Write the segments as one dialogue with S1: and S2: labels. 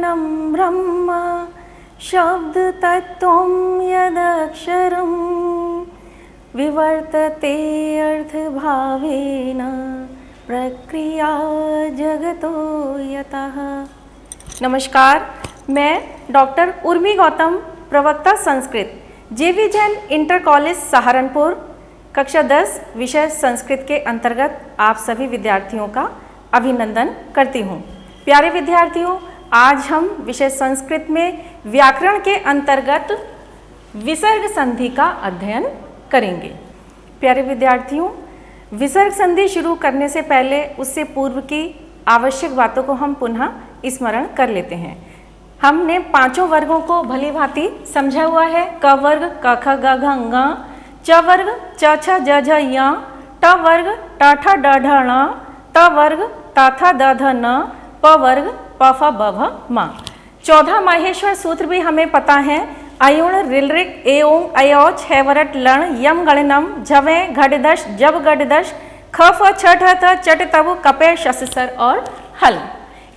S1: पूर्णं ब्रह्म शब्दतत्त्वं यदक्षरं विवर्तते अर्थभावेन प्रक्रिया जगतो यतः। नमस्कार, मैं डॉक्टर उर्मी गौतम, प्रवक्ता संस्कृत, जेवी जैन इंटर कॉलेज सहारनपुर, कक्षा 10 विषय संस्कृत के अंतर्गत आप सभी विद्यार्थियों का अभिनंदन करती हूँ। प्यारे विद्यार्थियों, आज हम विषय संस्कृत में व्याकरण के अंतर्गत विसर्ग संधि का अध्ययन करेंगे। प्यारे विद्यार्थियों, विसर्ग संधि शुरू करने से पहले उससे पूर्व की आवश्यक बातों को हम पुनः स्मरण कर लेते हैं। हमने पांचों वर्गों को भली भांति समझा हुआ है। क वर्ग क ख ग घ ङ, च वर्ग च छ ज झ य, ट वर्ग ट ठ ड ढ ण, त वर्ग त थ द ध न, प वर्ग प फ ब भ म। 14 माहेश्वर सूत्र भी हमें पता है। अयुण रिलरिक एओं अयोच हैवरट लण यम गणनम झवे घटदश जब गडदश ख फ छ ठ थ चट तब कपे शससर और हल।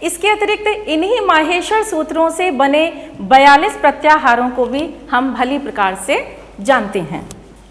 S1: इसके अतिरिक्त इन्हीं माहेश्वर सूत्रों से बने 42 प्रत्याहारों को भी हम भली प्रकार से जानते हैं।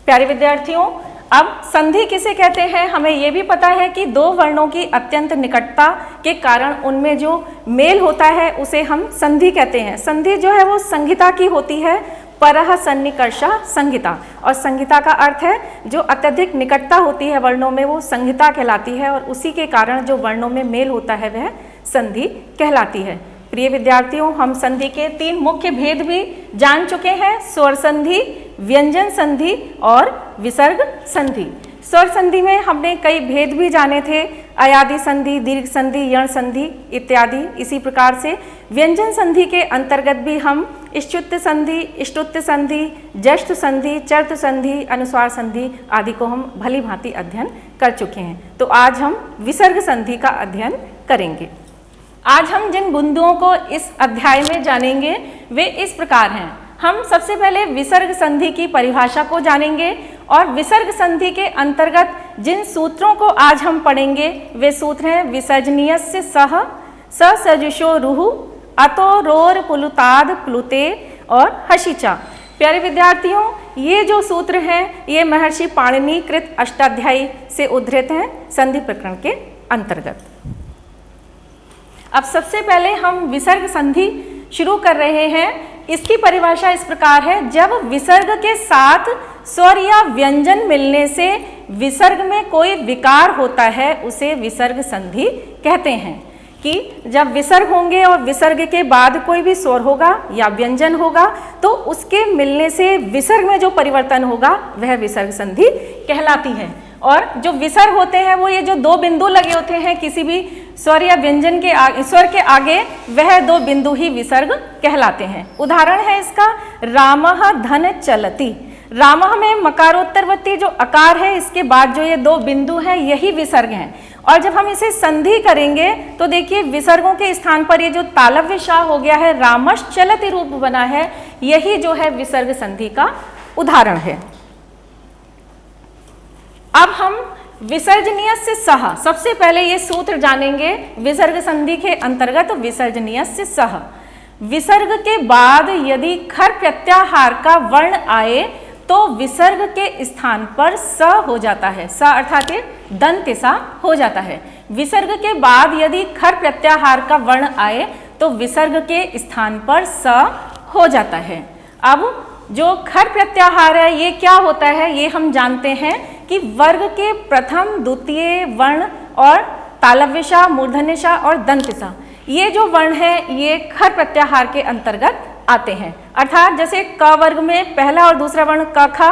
S1: प्यारे विद्यार्थियों, अब संधि किसे कहते हैं हमें ये भी पता है कि दो वर्णों की अत्यंत निकटता के कारण उनमें जो मेल होता है उसे हम संधि कहते हैं। संधि जो है वो संहिता की होती है, परः सन्निकर्ष संहिता, और संहिता का अर्थ है जो अत्यधिक निकटता होती है वर्णों में वो संहिता कहलाती है, और उसी के कारण जो वर्णों में मेल होता है वह संधि कहलाती है। प्रिय विद्यार्थियों, हम संधि के 3 मुख्य भेद भी जान चुके हैं, स्वर संधि, व्यंजन संधि और विसर्ग संधि। स्वर संधि में हमने कई भेद भी जाने थे, अयादि संधि, दीर्घ संधि, यण संधि इत्यादि। इसी प्रकार से व्यंजन संधि के अंतर्गत भी हम इष्टुत्व संधि, इष्टुत्व संधि, जष्ट संधि, चर्त संधि, अनुस्वार संधि आदि को हम भली भांति अध्ययन कर चुके हैं। तो आज हम विसर्ग संधि का अध्ययन करेंगे। आज हम जिन बिंदुओं को इस अध्याय में जानेंगे वे इस प्रकार हैं। हम सबसे पहले विसर्ग संधि की परिभाषा को जानेंगे, और विसर्ग संधि के अंतर्गत जिन सूत्रों को आज हम पढ़ेंगे वे सूत्र हैं विसर्जनीयस्य सह, ससजुषो रुः, अतो रोर पुलुताद प्लुते और हशिचा। प्यारे विद्यार्थियों, ये जो सूत्र हैं ये महर्षि पाणिनि कृत अष्टाध्यायी से उद्धृत हैं संधि प्रकरण के अंतर्गत। अब सबसे पहले हम विसर्ग संधि शुरू कर रहे हैं। इसकी परिभाषा इस प्रकार है, जब विसर्ग के साथ स्वर या व्यंजन मिलने से विसर्ग में कोई विकार होता है उसे विसर्ग संधि कहते हैं। कि जब विसर्ग होंगे और विसर्ग के बाद कोई भी स्वर होगा या व्यंजन होगा तो उसके मिलने से विसर्ग में जो परिवर्तन होगा वह विसर्ग संधि कहलाती है। और जो विसर्ग होते हैं वो ये जो 2 बिंदु लगे होते हैं किसी भी स्वर या व्यंजन के स्वर के आगे, वह 2 बिंदु ही विसर्ग कहलाते हैं। उदाहरण है इसका रामः धन चलति। रामः में मकारोत्तरवर्ती जो अकार है इसके बाद जो ये 2 बिंदु हैं यही विसर्ग हैं। और जब हम इसे संधि करेंगे तो देखिए विसर्गों के स्थान पर ये जो तालव्य शा हो गया है, रामश्चलति रूप बना है, यही जो है विसर्ग संधि का उदाहरण है। अब हम विसर्जनीयस्य सह, सबसे पहले ये सूत्र जानेंगे विसर्ग संधि के अंतर्गत विसर्जनीयस्य सह। विसर्ग के बाद यदि खर प्रत्याहार का वर्ण आए तो विसर्ग के स्थान पर स हो जाता है। स अर्थात दंत सा हो जाता है। विसर्ग के बाद यदि खर प्रत्याहार का वर्ण आए तो विसर्ग के स्थान पर स हो जाता है। अब जो खर प्रत्याहार है ये क्या होता है ये हम जानते हैं कि वर्ग के प्रथम द्वितीय वर्ण और तालव्यशा, मूर्धन्यशा और दंतसा, ये जो वर्ण है ये खर प्रत्याहार के अंतर्गत आते हैं। अर्थात जैसे क वर्ग में पहला और दूसरा वर्ण क ख,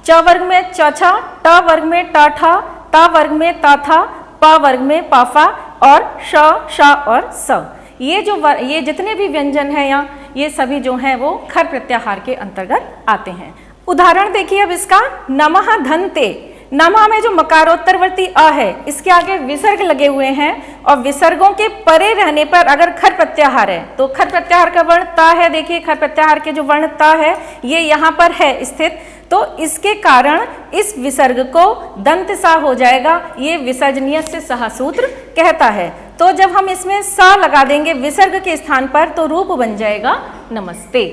S1: च वर्ग में च छ, ट वर्ग में ट ठ, त वर्ग में त थ, प वर्ग में प फ और श श और स। ये जितने भी व्यंजन हैं यहाँ ये सभी जो हैं वो खर प्रत्याहार के अंतर्गत आते हैं। उदाहरण देखिए अब इसका, नमः धन्ते। नमा में जो मकारोत्तरवर्ती अ है, इसके आगे विसर्ग लगे हुए हैं और विसर्गों के परे रहने पर अगर खर प्रत्याहार है तो खर प्रत्याहार का वर्ण ता है। देखिए खर प्रत्याहार के जो वर्ण ता है ये यहाँ पर है स्थित, तो इसके कारण इस विसर्ग को दंत सा हो जाएगा। ये विसर्जनीय से सह सूत्र कहता है। तो जब हम इसमें सा लगा देंगे विसर्ग के स्थान पर तो रूप बन जाएगा नमस्ते।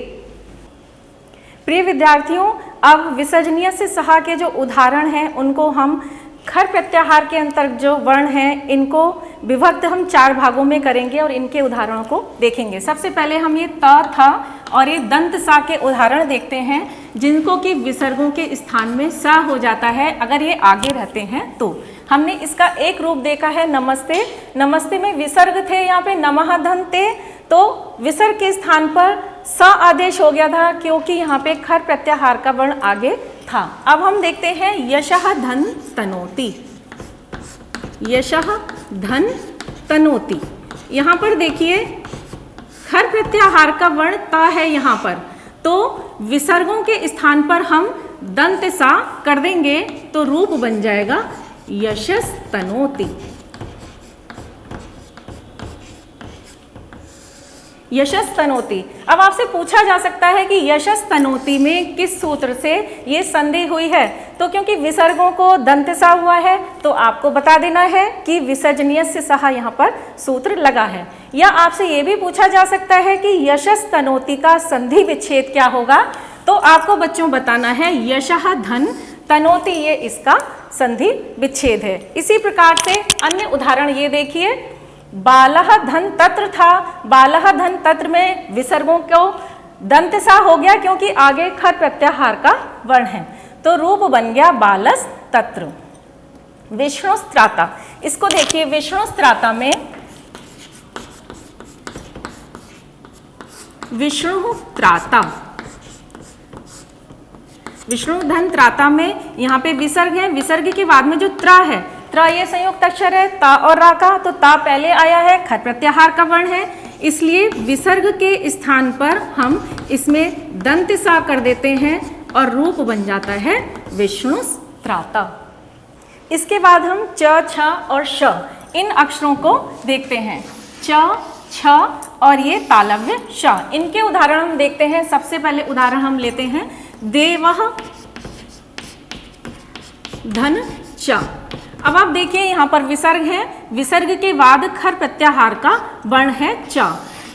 S1: प्रिय विद्यार्थियों, अब विसर्जनीय से सहा के जो उदाहरण हैं उनको हम खर प्रत्याहार के अंतर्गत जो वर्ण हैं इनको विभक्त हम 4 भागों में करेंगे और इनके उदाहरणों को देखेंगे। सबसे पहले हम ये त था और ये दंत सा के उदाहरण देखते हैं जिनको कि विसर्गों के स्थान में सा हो जाता है अगर ये आगे रहते हैं तो। हमने इसका एक रूप देखा है नमस्ते। नमस्ते में विसर्ग थे यहाँ पे नमः धन ते, तो विसर्ग के स्थान पर सा आदेश हो गया था क्योंकि यहाँ पे खर प्रत्याहार का वर्ण आगे था। अब हम देखते हैं यशः धन तनोति। यशः धन तनोति, यहाँ पर देखिए खर प्रत्याहार का वर्ण ता है यहाँ पर, तो विसर्गों के स्थान पर हम दंत सा कर देंगे तो रूप बन जाएगा यशस् तनोति। यशस् तनोति। अब आपसे पूछा जा सकता है कि यशस् तनोति में किस सूत्र से ये संधि हुई है, तो क्योंकि विसर्गों को दंत सा हुआ है तो आपको बता देना है कि विसर्जनीय से सहा यहाँ पर सूत्र लगा है। या आपसे ये भी पूछा जा सकता है कि यशस् तनोति का संधि विच्छेद क्या होगा, तो आपको बच्चों बताना है यशः धन तनोति, ये इसका संधि विच्छेद है। इसी प्रकार से अन्य उदाहरण ये देखिए, बालः धन तत्र था। बालः धन तत्र में विसर्गों को दंत सा हो गया क्योंकि आगे खर प्रत्याहार का वर्ण है, तो रूप बन गया बालस तत्र। विष्णुस्त्राता, इसको देखिए विष्णुस्त्राता में विष्णु त्राता, विष्णु धन त्राता में यहाँ पे विसर्ग है। विसर्ग के बाद में जो त्रा है, त्रा ये संयुक्त अक्षर है ता और रा का, तो ता पहले आया है, खर प्रत्याहार का वर्ण है, इसलिए विसर्ग के स्थान पर हम इसमें दंत सा कर देते हैं और रूप बन जाता है विष्णुस्त्राता। इसके बाद हम च छ और श इन अक्षरों को देखते हैं। च छ और ये तालव्य श, इनके उदाहरण हम देखते हैं। सबसे पहले उदाहरण हम लेते हैं देवः धन च। अब आप देखिए यहाँ पर विसर्ग है, विसर्ग के बाद खर प्रत्याहार का वर्ण है च,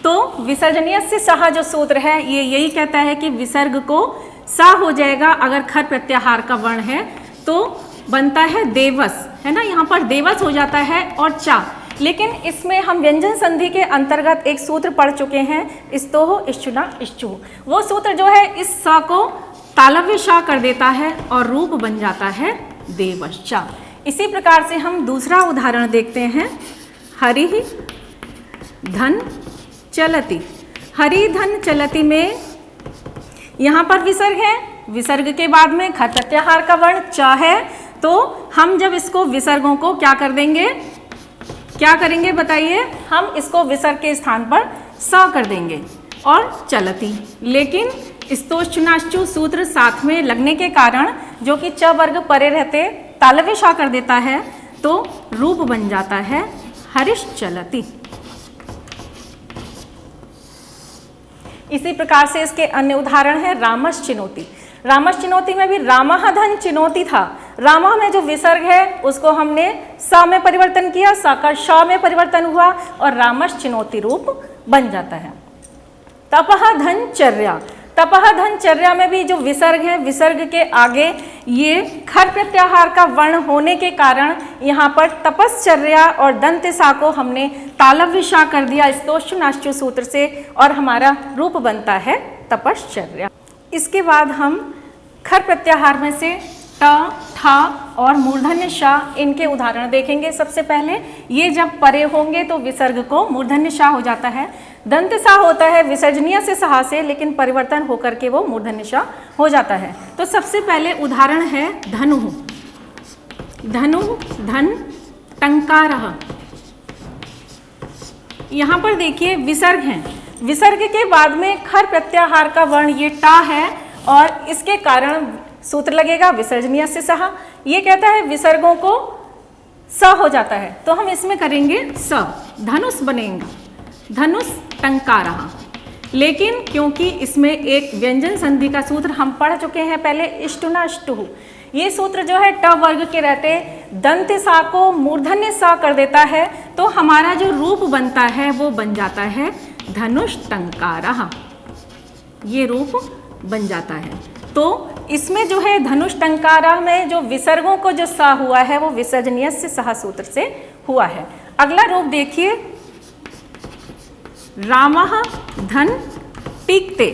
S1: तो विसर्जनीय से सहा जो सूत्र है ये यही कहता है कि विसर्ग को सा हो जाएगा अगर खर प्रत्याहार का वर्ण है, तो बनता है देवस, है ना, यहाँ पर देवस हो जाता है और चा। लेकिन इसमें हम व्यंजन संधि के अंतर्गत एक सूत्र पढ़ चुके हैं, स्तोह इश्चुना इश्चु, वो सूत्र जो है इस स को तालव्य श कर देता है और रूप बन जाता है देवश्चा। इसी प्रकार से हम दूसरा उदाहरण देखते हैं, हरि धन चलति। हरि धन चलति में यहाँ पर विसर्ग है, विसर्ग के बाद में खर प्रत्याहार का वर्ण च है, तो हम जब इसको विसर्गों को क्या कर देंगे, क्या करेंगे बताइए, हम इसको विसर्ग के स्थान पर स कर देंगे और चलति। लेकिन स्तोश्चुनाश्चु सूत्र साथ में लगने के कारण जो कि च वर्ग परे रहते तालव्य श कर देता है, तो रूप बन जाता है हरिश्चलति। इसी प्रकार से इसके अन्य उदाहरण है रामश्चिनोति। रामश्चिनोति में भी रामः धन चिनोति था। रामः में जो विसर्ग है उसको हमने स में परिवर्तन किया, स का श में परिवर्तन हुआ और रामश्चिनोति रूप बन जाता है। तपः धन चर्या। तपः धन चर्या में भी जो विसर्ग है, विसर्ग के आगे ये खर प्रत्याहार का वर्ण होने के कारण यहाँ पर तपश्चर्या और दंत सा को हमने तालव्य श कर दिया स्तोश्चुनाश्चु सूत्र से और हमारा रूप बनता है तपश्चर्या। इसके बाद हम खर प्रत्याहार में से ट, ठा और मूर्धन्य श इनके उदाहरण देखेंगे। सबसे पहले ये जब परे होंगे तो विसर्ग को मूर्धन्य श हो जाता है। दंत सा होता है विसर्जनीय से सहा से, लेकिन परिवर्तन होकर के वो मूर्धन्य श हो जाता है। तो सबसे पहले उदाहरण है धनु। धनु धन टंकारः। यहाँ पर देखिए विसर्ग है, विसर्ग के बाद में खर प्रत्याहार का वर्ण ये टा है और इसके कारण सूत्र लगेगा विसर्जनीय से सहा। ये कहता है विसर्गों को स हो जाता है, तो हम इसमें करेंगे स, धनुष बनेगा, धनुष टंकारः। लेकिन क्योंकि इसमें एक व्यंजन संधि का सूत्र हम पढ़ चुके हैं पहले, इष्टुनाष्टुः, ये सूत्र जो है ट वर्ग के रहते दंत सा को मूर्धन्य सा कर देता है, तो हमारा जो रूप बनता है वो बन जाता है धनुष टंकारः, ये रूप बन जाता है। तो इसमें जो है धनुष टंकारः में जो विसर्गों को जो सा हुआ है वो विसर्जनीयस्य सः सूत्र से हुआ है। अगला रूप देखिए, रामः धन टीकते।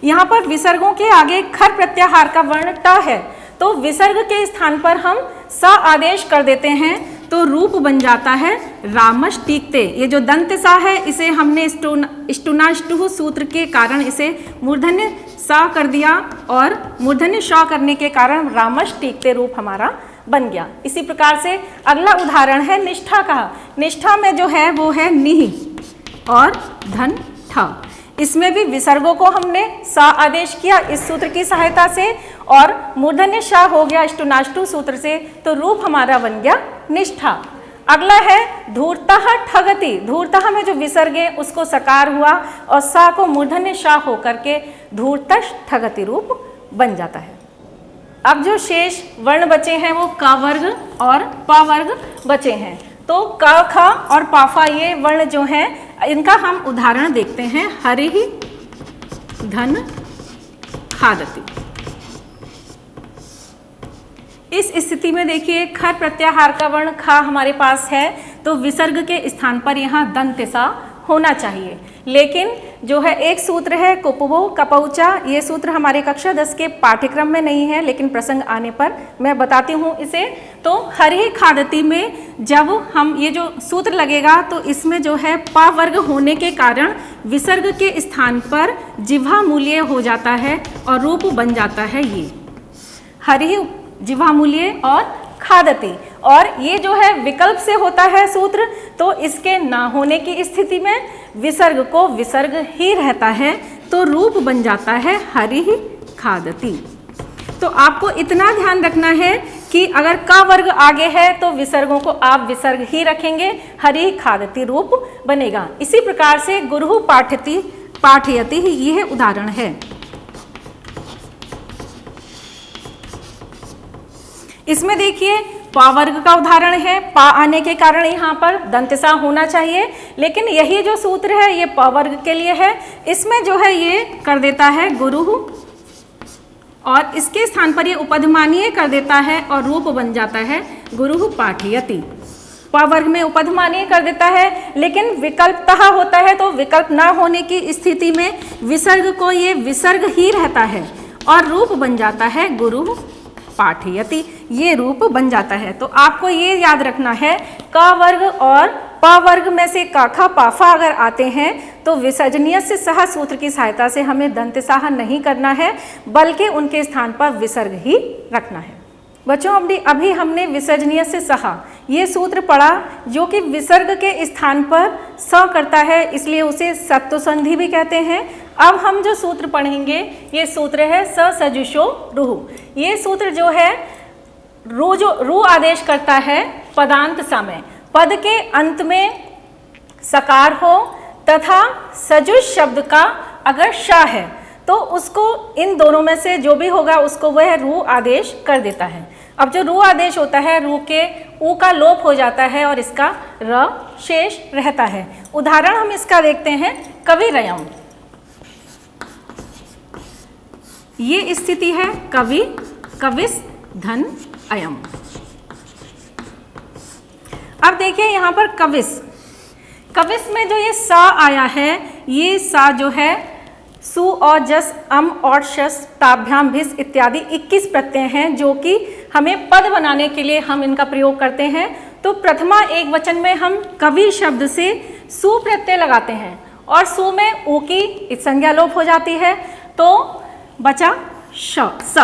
S1: यहां पर विसर्गों के आगे खर प्रत्याहार का वर्ण ट है, तो विसर्ग के स्थान पर हम स आदेश कर देते हैं, तो रूप बन जाता है रामष्टीकते। ये जो दंत सा है इसे हमने इष्टुनाष्टुः सूत्र के कारण इसे मूर्धन्य सा कर दिया और मूर्धन्य श करने के कारण रामष्टीकते रूप हमारा बन गया। इसी प्रकार से अगला उदाहरण है निष्ठा का। निष्ठा में जो है वो है निः और धन ठ। इसमें भी विसर्गों को हमने सा आदेश किया इस सूत्र की सहायता से और मूर्धन्य श हो गया इष्टुनाष्टु सूत्र से, तो रूप हमारा बन गया निष्ठा। अगला है धूर्तः ठगति। धूर्तः में जो विसर्ग है उसको सकार हुआ और सा को मूर्धन्य श होकर के धूर्तः ठगति रूप बन जाता है। अब जो शेष वर्ण बचे हैं वो क वर्ग और प वर्ग बचे हैं, तो क ख और पाफा ये वर्ण जो हैं इनका हम उदाहरण देखते हैं। हरिः धन खादति। इस स्थिति में देखिए खर प्रत्याहार का वर्ण खा हमारे पास है, तो विसर्ग के स्थान पर यहाँ दंत सा होना चाहिए। लेकिन जो है एक सूत्र है कुपवो कपौचा, ये सूत्र हमारे कक्षा 10 के पाठ्यक्रम में नहीं है, लेकिन प्रसंग आने पर मैं बताती हूँ इसे। तो हरिः खादति में जब हम ये जो सूत्र लगेगा तो इसमें जो है प वर्ग होने के कारण विसर्ग के स्थान पर जिह्वा मूल्य हो जाता है और रूप बन जाता है ये हरिः जिह्वा मूल्य और खादति। और ये जो है विकल्प से होता है सूत्र, तो इसके ना होने की स्थिति में विसर्ग को विसर्ग ही रहता है, तो रूप बन जाता है हरिः खादति। तो आपको इतना ध्यान रखना है कि अगर क वर्ग आगे है तो विसर्गों को आप विसर्ग ही रखेंगे, हरिः खादति रूप बनेगा। इसी प्रकार से गुरुः पाठयति पाठयति यह उदाहरण है। इसमें देखिए पा वर्ग का उदाहरण है, पा आने के कारण यहाँ पर दंतसा होना चाहिए, लेकिन यही जो सूत्र है ये प वर्ग के लिए है। इसमें जो है ये कर देता है गुरुः और इसके स्थान पर ये उपधमानीय कर देता है और रूप बन जाता है गुरुः पाठयति। प वर्ग में उपधमानीय कर देता है, लेकिन विकल्पतः होता है, तो विकल्प ना होने की स्थिति में विसर्ग को ये विसर्ग ही रहता है और रूप बन जाता है गुरुः पाठयति, ये रूप बन जाता है। तो आपको ये याद रखना है क वर्ग और प वर्ग में से क ख पाफा अगर आते हैं तो विसर्जनीयस्य सः सूत्र की सहायता से हमें दंतसाह नहीं करना है, बल्कि उनके स्थान पर विसर्ग ही रखना है। बच्चों अभी हमने विसर्जनीयस्य सः ये सूत्र पढ़ा जो कि विसर्ग के स्थान पर स करता है, इसलिए उसे सत्व संधि भी कहते हैं। अब हम जो सूत्र पढ़ेंगे ये सूत्र है स सजुषो रुः। ये सूत्र जो है रू आदेश करता है पदांत सा में, पद के अंत में सकार हो तथा सजुष शब्द का अगर श है तो उसको इन दोनों में से जो भी होगा उसको वह रू आदेश कर देता है। अब जो रू आदेश होता है रू के ऊ का लोप हो जाता है और इसका र शेष रहता है। उदाहरण हम इसका देखते हैं कविरयम्। ये स्थिति है कवि कविस् धन अयम्। अब देखिए यहाँ पर कविस्, कविस् में जो ये सा आया है, ये सा जो है सु और जस अम और शस ताभ्याम भिस इत्यादि 21 प्रत्यय हैं जो कि हमें पद बनाने के लिए हम इनका प्रयोग करते हैं। तो प्रथमा एक वचन में हम कवि शब्द से सु प्रत्यय लगाते हैं और सु में ऊ की संज्ञा लोप हो जाती है, तो बचा स।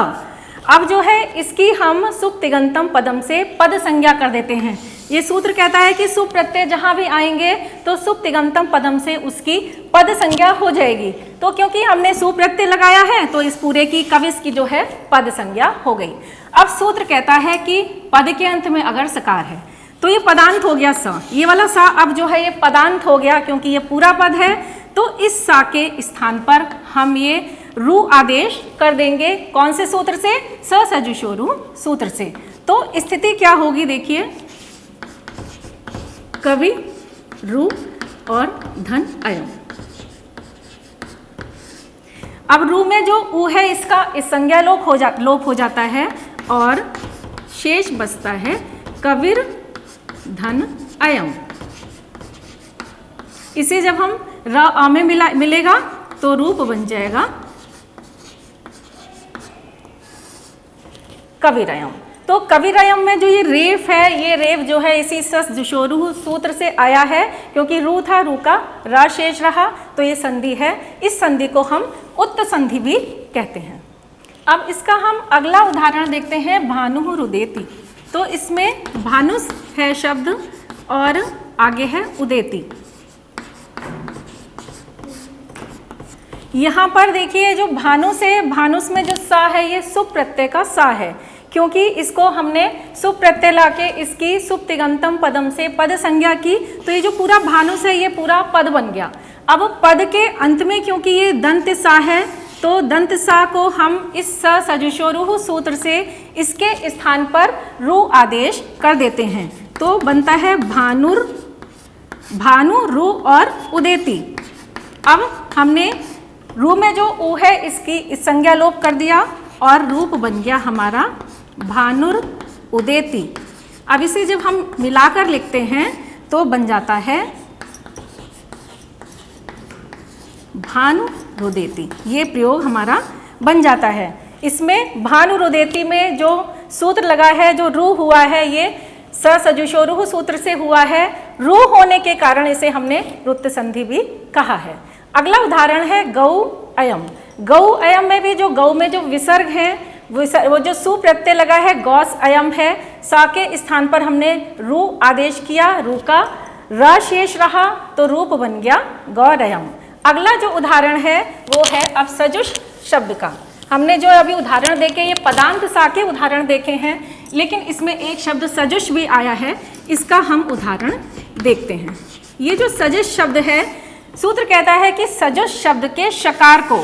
S1: अब जो है इसकी हम सुप्तिगंतम पदम से पद संज्ञा कर देते हैं। ये सूत्र कहता है कि सुप प्रत्यय जहां भी आएंगे तो सुप तिङंतम पदम से उसकी पद संज्ञा हो जाएगी। तो क्योंकि हमने सुप प्रत्यय लगाया है तो इस पूरे की कविस की जो है पद संज्ञा हो गई। अब सूत्र कहता है कि पद के अंत में अगर सकार है तो ये पदांत हो गया सा, ये वाला सा अब जो है ये पदांत हो गया क्योंकि ये पूरा पद है। तो इस सा के स्थान पर हम ये रू आदेश कर देंगे। कौन से सूत्र से? स सजुषोरु सूत्र से। तो स्थिति क्या होगी देखिए, कवि रू और धन अयम। अब रू में जो ऊ है इसका इस संज्ञा लोप हो जाता है और शेष बचता है कविर धन अयम। इसे जब हम र आ में मिलेगा तो रूप बन जाएगा कविरयम। तो कविरयम में जो ये रेफ है, ये रेफ जो है इसी सस जुषोरु सूत्र से आया है क्योंकि रू था, रू का रा शेष रहा तो ये संधि है। इस संधि को हम उत्त संधि भी कहते हैं। अब इसका हम अगला उदाहरण देखते हैं, भानु रुदेति। तो इसमें भानुस है शब्द और आगे है उदेति। यहाँ पर देखिए जो भानु से, भानुस में जो सा है ये सुप प्रत्यय का सा है क्योंकि इसको हमने सुप प्रत्यय लाके इसकी सुप तिङंतम पदम से पद संज्ञा की तो ये जो पूरा भानुस है ये पूरा पद बन गया। अब पद के अंत में क्योंकि ये दंत सा है तो दंत सा को हम इस स सजुषोरु सूत्र से इसके स्थान पर रू आदेश कर देते हैं। तो बनता है भानुर, भानु रू और उदेति। अब हमने रू में जो ऊ है इसकी इस संज्ञा लोप कर दिया और रूप बन गया हमारा भानुर उदेति। अब इसे जब हम मिलाकर लिखते हैं तो बन जाता है भानु रुदेति। ये प्रयोग हमारा बन जाता है। इसमें भानु रुदेति में जो सूत्र लगा है, जो रू हुआ है, ये स सजुषोरु सूत्र से हुआ है। रू होने के कारण इसे हमने रुत्त संधि भी कहा है। अगला उदाहरण है गौ अयम। गौ अयम में भी जो गौ में जो विसर्ग है वो जो सु प्रत्यय लगा है गौस अयम है। सा के स्थान पर हमने रू आदेश किया, रू का र शेष रहा तो रूप बन गया गौरयम। अगला जो उदाहरण है वो है अब सजुष शब्द का। हमने जो अभी उदाहरण देखे ये पदांत सा के उदाहरण देखे हैं लेकिन इसमें एक शब्द सजुष भी आया है, इसका हम उदाहरण देखते हैं। ये जो सजुष शब्द है सूत्र कहता है कि सजुष शब्द के शकार को,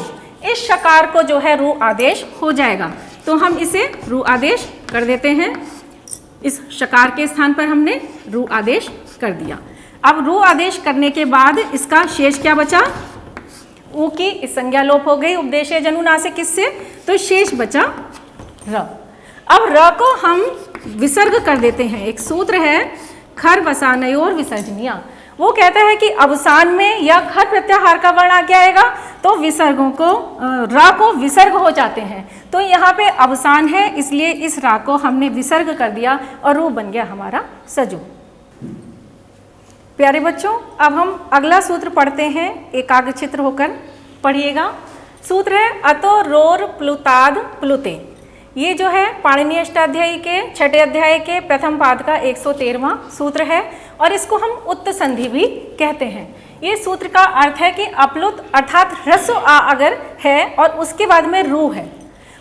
S1: इस शकार को जो है रू आदेश हो जाएगा तो हम इसे रू आदेश कर देते हैं। इस शकार के स्थान पर हमने रू आदेश कर दिया। अब रू आदेश करने के बाद इसका शेष क्या बचा? ऊ की इस संज्ञा लोप हो गई उपदेशे जनुनासिक इससे, तो शेष बचा र। अब र को हम विसर्ग कर देते हैं। एक सूत्र है खर वसानयोर विसर्जनिया, वो कहता है कि अवसान में या खर प्रत्याहार का वर्ण आगे आएगा तो विसर्गों को रा को विसर्ग हो जाते हैं। तो यहाँ पे अवसान है इसलिए इस रा को हमने विसर्ग कर दिया और रू बन गया हमारा सजु। प्यारे बच्चों अब हम अगला सूत्र पढ़ते हैं, एकाग्रचित्र होकर पढ़िएगा। सूत्र है अतो रोर प्लुताद प्लुते। ये जो है पाणिनीय अष्टाध्यायी के छठे अध्याय के प्रथम पाद का 113वां सूत्र है और इसको हम उत्त संधि भी कहते हैं। ये सूत्र का अर्थ है कि अपलुत अर्थात ह्रस्व आ अगर है और उसके बाद में रू है,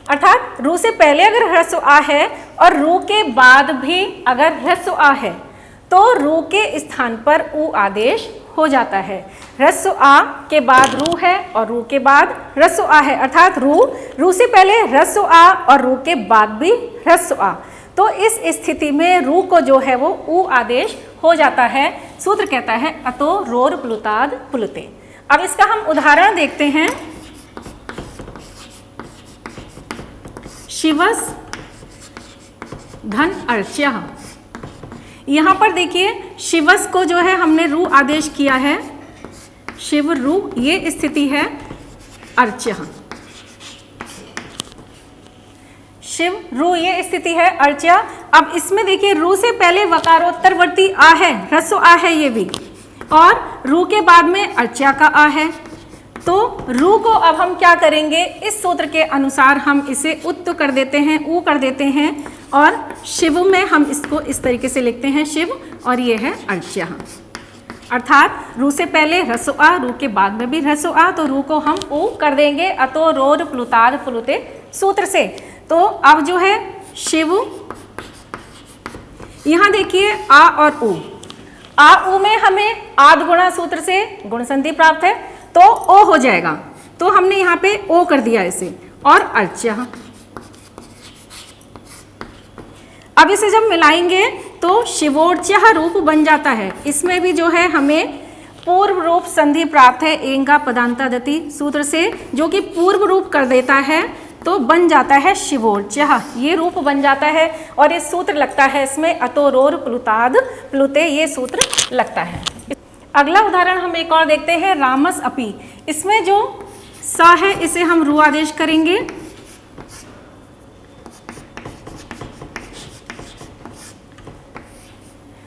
S1: अर्थात रू से पहले अगर ह्रस्व आ है और रू के बाद भी अगर ह्रस्व आ है तो रू के स्थान पर ऊ आदेश हो जाता है। ह्रस्व आ के बाद रू है और रू के बाद ह्रस्व आ है, अर्थात रू से पहले ह्रस्व आ और रू के बाद भी ह्रस्व आ। तो इस स्थिति में रू को जो है वो ऊ आदेश हो जाता है। सूत्र कहता है अतो रोर प्लुताद प्लुते। अब इसका हम उदाहरण देखते हैं। शिवस धन अर्च्या। यहाँ पर देखिए शिवस को जो है हमने रू आदेश किया है, शिव रू, ये स्थिति है अर्च्या। शिव रू ये स्थिति है अर्च्या। अब इसमें देखिए रू से पहले वकारोत्तरवर्ती आ है, ह्रस्व आ है ये भी, और रू के बाद में अर्च्या का आ है। तो रू को अब हम क्या करेंगे, इस सूत्र के अनुसार हम इसे उत्त कर देते हैं, ऊ कर देते हैं और शिव में हम इसको इस तरीके से लिखते हैं शिव, और ये है अर्च्य। अर्थात रू से पहले ह्रस्व आ, रू के बाद में भी ह्रस्व आ, तो रू को हम ऊ कर देंगे अतो रोर प्लुताद प्लुते सूत्र से। तो अब जो है शिव, यहां देखिए आ और ऊ, आ ऊ में हमें आद गुणा सूत्र से गुण संधि प्राप्त है, तो ओ हो जाएगा, तो हमने यहाँ पे ओ कर दिया इसे, और अर्च्य। अब इसे जब मिलाएंगे तो शिवोर्च्य रूप बन जाता है। इसमें भी जो है हमें पूर्व रूप संधि प्राप्त है एंगा पदांतादति सूत्र से, जो कि पूर्व रूप कर देता है, तो बन जाता है शिवोर्च्य, ये रूप बन जाता है। और ये सूत्र लगता है इसमें अतोरोर प्लुताद प्लुते, ये सूत्र लगता है। अगला उदाहरण हम एक और देखते हैं, रामस अपि। इसमें जो सा है इसे हम रू आदेश करेंगे,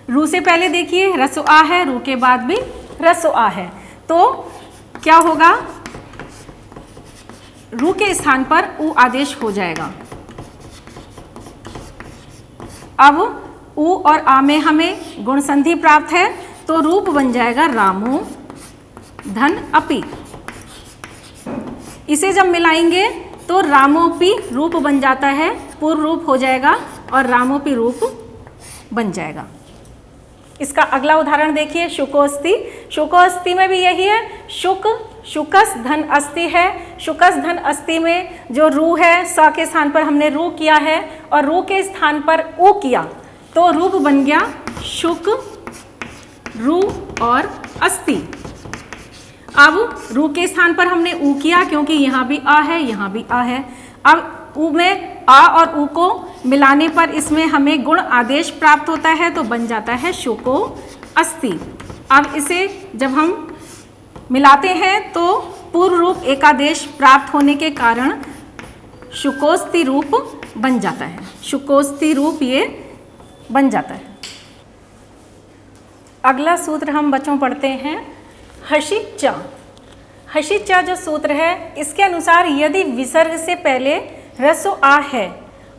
S1: रू से पहले देखिए ह्रस्व आ है, रू के बाद भी ह्रस्व आ है, तो क्या होगा, रू के स्थान पर ऊ आदेश हो जाएगा। अब ऊ और आ में हमें गुण संधि प्राप्त है, तो रूप बन जाएगा रामो धन अपि। इसे जब मिलाएंगे तो रामोपि रूप बन जाता है, पूर्व रूप हो जाएगा और रामोपि रूप बन जाएगा। इसका अगला उदाहरण देखिए, शुकोस्ति। शुकोस्ति में भी यही है, शुक शुकस धन अस्ति है। शुकस धन अस्ति में जो रू है, स के स्थान पर हमने रू किया है और रू के स्थान पर ऊ किया, तो रूप बन गया शुक रू और अस्ति। अब रू के स्थान पर हमने ऊ किया, क्योंकि यहाँ भी आ है, यहाँ भी आ है। अब ऊ में आ और ऊ को मिलाने पर इसमें हमें गुण आदेश प्राप्त होता है, तो बन जाता है शुको अस्ति। अब इसे जब हम मिलाते हैं तो पूर्व रूप एकादेश प्राप्त होने के कारण शुकोस्ति रूप बन जाता है, शुकोस्ति रूप ये बन जाता है। अगला सूत्र हम बच्चों पढ़ते हैं हशिचा। हशिचा जो सूत्र है, इसके अनुसार यदि विसर्ग से पहले ह्रस्व आ है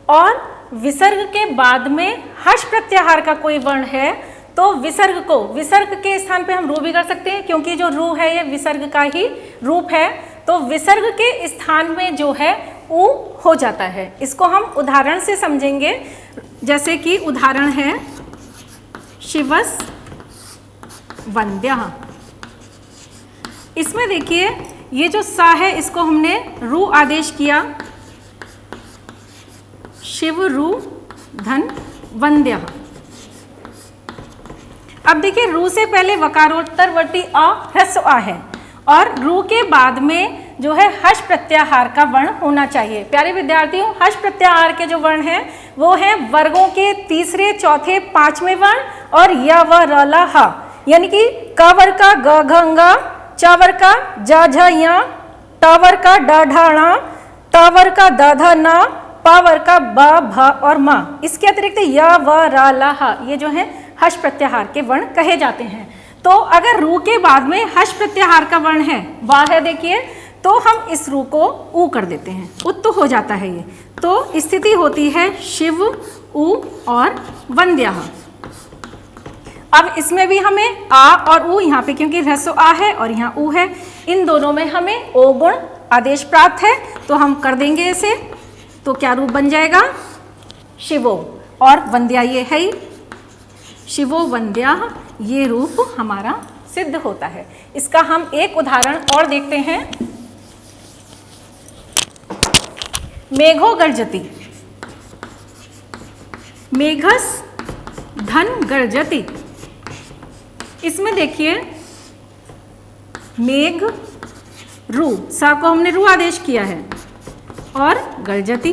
S1: और विसर्ग के बाद में हर्ष प्रत्याहार का कोई वर्ण है, तो विसर्ग को, विसर्ग के स्थान पे हम रू भी कर सकते हैं, क्योंकि जो रू है ये विसर्ग का ही रूप है, तो विसर्ग के स्थान में जो है ऊ हो जाता है। इसको हम उदाहरण से समझेंगे, जैसे कि उदाहरण है शिवस वंद्यः। इसमें देखिए ये जो सा है इसको हमने रू आदेश किया, शिव रू धन वंद्यः। अब देखिए रू से पहले वकारोत्तरवर्ती अ ह्रस्व आ है और रू के बाद में जो है हर्ष प्रत्याहार का वर्ण होना चाहिए। प्यारे विद्यार्थियों, हर्ष प्रत्याहार के जो वर्ण हैं वो हैं वर्गों के तीसरे, चौथे, पांचवें वर्ण और य व र ल ह, यानी कि क वर्ग का ग घ ङ, च वर्ग का ज झ य, ट वर्ग का ड ढ ण, त वर्ग का द ध न, प वर्ग का ब भ और म। इसके अतिरिक्त य व र ल ह ये जो है हर्ष प्रत्याहार के वर्ण कहे जाते हैं। तो अगर रू के बाद में हर्ष प्रत्याहार का वर्ण है, वा है देखिए, तो हम इस रू को ऊ कर देते हैं, उत्त हो जाता है ये। तो स्थिति होती है शिव ऊ और वंद्यः। अब इसमें भी हमें आ और ऊ, यहाँ पे क्योंकि ह्रस्व आ है और यहाँ ऊ है, इन दोनों में हमें ओ गुण आदेश प्राप्त है, तो हम कर देंगे इसे। तो क्या रूप बन जाएगा, शिवो और वंद्या, ये है ही शिवो वंद्यः, ये रूप हमारा सिद्ध होता है। इसका हम एक उदाहरण और देखते हैं, मेघो गर्जति। मेघस धन गर्जति। इसमें देखिए मेघ रू, सा को हमने रू आदेश किया है और गर्जति।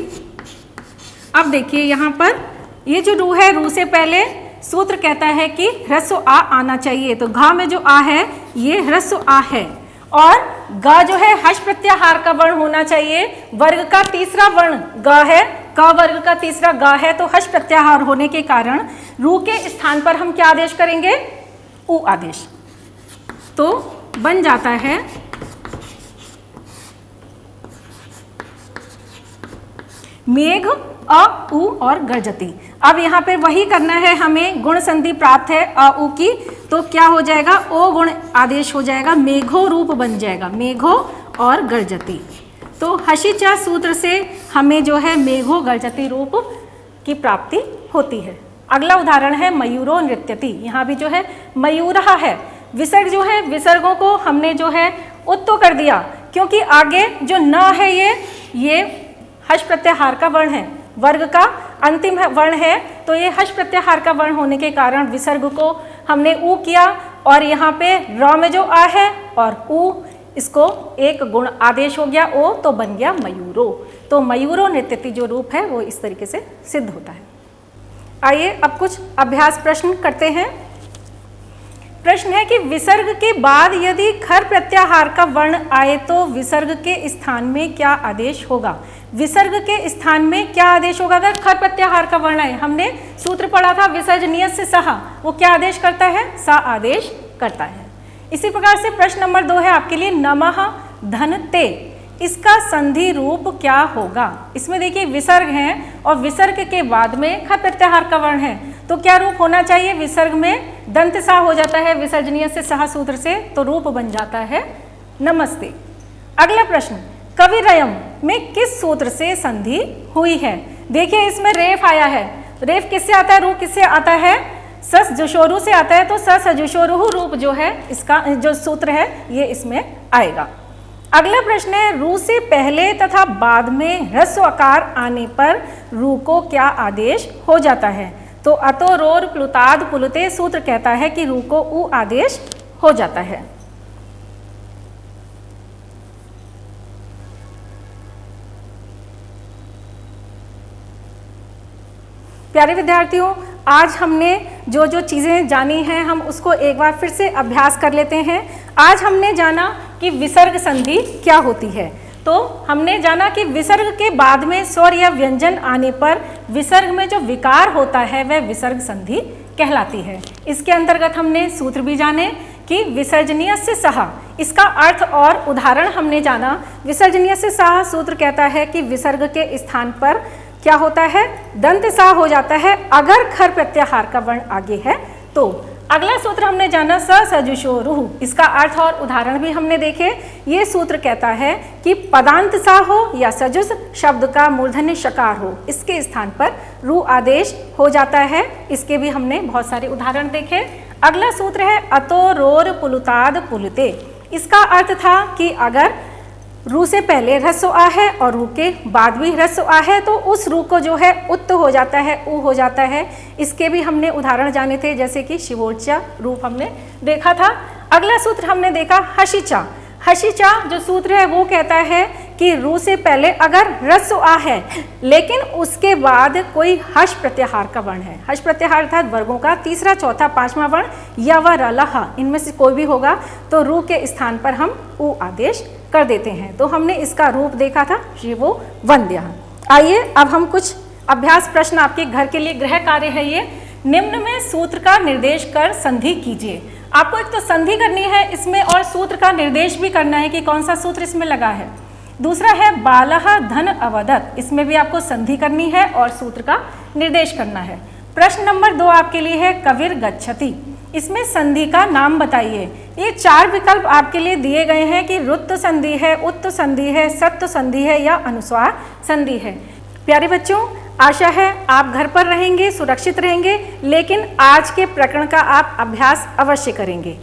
S1: अब देखिए यहाँ पर ये जो रू है, रू से पहले सूत्र कहता है कि ह्रस्व आ आना चाहिए, तो घा में जो आ है ये ह्रस्व आ है और ग जो है हर्ष प्रत्याहार का वर्ण होना चाहिए। वर्ग का तीसरा वर्ण ग है, क वर्ग का तीसरा ग है, तो हर्ष प्रत्याहार होने के कारण रू के स्थान पर हम क्या आदेश करेंगे, ऊ आदेश। तो बन जाता है मेघ अ उ और गर्जति। अब यहाँ पे वही करना है, हमें गुण संधि प्राप्त है अ उ की, तो क्या हो जाएगा, ओ गुण आदेश हो जाएगा, मेघो रूप बन जाएगा, मेघो और गर्जति। तो हसी च सूत्र से हमें जो है मेघो गर्जति रूप की प्राप्ति होती है। अगला उदाहरण है मयूरो नृत्यति। यहाँ भी जो है मयूरहा है, विसर्ग जो है, विसर्गों को हमने जो है उत्तो कर दिया, क्योंकि आगे जो न है ये हर्ष प्रत्याहार का वर्ण है, वर्ग का अंतिम वर्ण है, तो ये हर्ष प्रत्याहार का वर्ण होने के कारण विसर्ग को हमने ऊ किया, और यहाँ पे र में जो आ है और ऊ, इसको एक गुण आदेश हो गया ओ, तो बन गया मयूरो। तो मयूरो नृत्यति जो रूप है वो इस तरीके से सिद्ध होता है। आइए अब कुछ अभ्यास प्रश्न करते हैं। प्रश्न है कि विसर्ग के बाद यदि खर प्रत्याहार का वर्ण आए तो विसर्ग के स्थान में क्या आदेश होगा। विसर्ग के स्थान में क्या आदेश होगा अगर खर प्रत्याहार का वर्ण आए। हमने सूत्र पढ़ा था विसर्जनीय से सहा, वो क्या आदेश करता है, सा आदेश करता है। इसी प्रकार से प्रश्न नंबर 2 है आपके लिए, नमः धनते, इसका संधि रूप क्या होगा। इसमें देखिए विसर्ग है और विसर्ग के बाद में खर प्रत्याहार का वर्ण है, तो क्या रूप होना चाहिए, विसर्ग में दंत सा हो जाता है विसर्जनीय से सहा सूत्र से, तो रूप बन जाता है नमस्ते। अगला प्रश्न, कविरयम में किस सूत्र से संधि हुई है। देखिए इसमें रेफ आया है, रेफ किससे आता है, रू किससे आता है, सस जुशोरु से आता है, तो सस जुशोरु रूप जो है इसका जो सूत्र है ये इसमें आएगा। अगला प्रश्न है, रू से पहले तथा बाद में ह्रस्व आकार आने पर रू को क्या आदेश हो जाता है। तो अतो रोर प्लुताद पुलुते सूत्र कहता है कि रू को उ आदेश हो जाता है। प्यारे विद्यार्थियों, आज हमने जो जो चीज़ें जानी हैं हम उसको एक बार फिर से अभ्यास कर लेते हैं। आज हमने जाना कि विसर्ग संधि क्या होती है। तो हमने जाना कि विसर्ग के बाद में स्वर या व्यंजन आने पर विसर्ग में जो विकार होता है वह विसर्ग संधि कहलाती है। इसके अंतर्गत हमने सूत्र भी जाने कि विसर्जनीय से सहा, इसका अर्थ और उदाहरण हमने जाना। विसर्जनीय से सहा सूत्र कहता है कि विसर्ग के स्थान पर क्या होता है, दंत सा हो जाता है अगर खर प्रत्याहार का वर्ण आगे है तो। अगला सूत्र हमने जाना स सजुषोरुः, इसका अर्थ और उदाहरण भी हमने देखे। ये सूत्र कहता है कि पदांत सा हो या सजुष शब्द का मूर्धन्य शकार हो, इसके स्थान पर रू आदेश हो जाता है। इसके भी हमने बहुत सारे उदाहरण देखे। अगला सूत्र है अतो रोर पुलुताद पुलुते, इसका अर्थ था कि अगर रू से पहले ह्रस्व आ है और रू के बाद भी ह्रस्व आ है तो उस रू को जो है उत्त हो जाता है, ऊ हो जाता है। इसके भी हमने उदाहरण जाने थे, जैसे कि शिवोच्चा रूप हमने देखा था। अगला सूत्र हमने देखा हशिचा। हशिचा जो सूत्र है वो कहता है कि रू से पहले अगर ह्रस्व आ है लेकिन उसके बाद कोई हर्ष प्रत्याहार का वर्ण है, हर्ष प्रत्याहार अर्थात वर्गों का तीसरा चौथा पांचवा वर्ण या व रलह इनमें से कोई भी होगा तो रू के स्थान पर हम ऊ आदेश कर देते हैं। तो हमने इसका रूप देखा था शिवो वंद्य। आइए अब हम कुछ अभ्यास प्रश्न आपके घर के लिए गृह कार्य है ये। निम्न में सूत्र का निर्देश कर संधि कीजिए। आपको एक तो संधि करनी है इसमें और सूत्र का निर्देश भी करना है कि कौन सा सूत्र इसमें लगा है। दूसरा है बालह धन अवदत, इसमें भी आपको संधि करनी है और सूत्र का निर्देश करना है। प्रश्न नंबर 2 आपके लिए है कविर गच्छति, इसमें संधि का नाम बताइए। ये 4 विकल्प आपके लिए दिए गए हैं कि रुत्त संधि है, उत्त संधि है, सत्त संधि है या अनुस्वार संधि है। प्यारे बच्चों, आशा है आप घर पर रहेंगे, सुरक्षित रहेंगे, लेकिन आज के प्रकरण का आप अभ्यास अवश्य करेंगे।